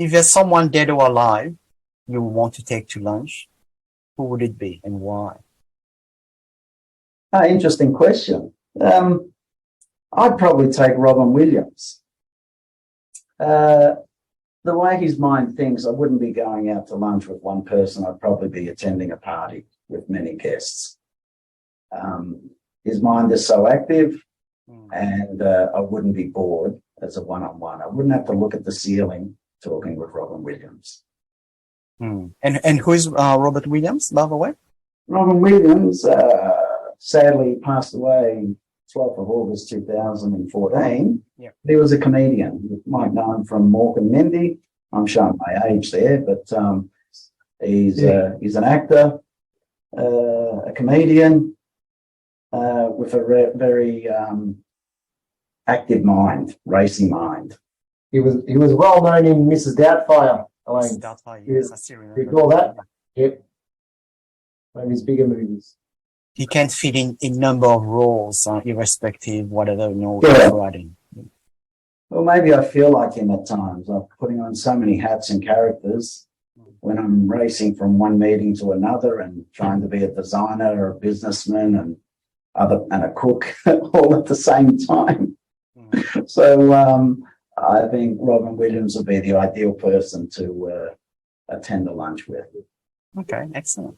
If there's someone dead or alive you want to take to lunch, who would it be and why? Interesting question. I'd probably take Robin Williams. The way his mind thinks, I wouldn't be going out to lunch with one person. I'd probably be attending a party with many guests. His mind is so active, and I wouldn't be bored as a one-on-one. I wouldn't have to look at the ceiling talking with Robin Williams. And who is Robert Williams, by the way? Robin Williams sadly passed away 12th of August 2014. Yeah. He was a comedian. You might know him from Mork and Mindy. I'm showing my age there, but he's an actor, a comedian with a very active mind, racing mind. He was well known in Mrs. Doubtfire. Mrs. Doubtfire, yes, I still remember. Recall that? Yep. One of his bigger movies. He can fit in number of roles, irrespective whatever role Yeah. he's writing. Well, maybe I feel like him at times. I'm putting on so many hats and characters when I'm racing from one meeting to another and trying to be a designer or a businessman and a cook all at the same time. So I think Robin Williams would be the ideal person to attend a lunch with. Okay, excellent.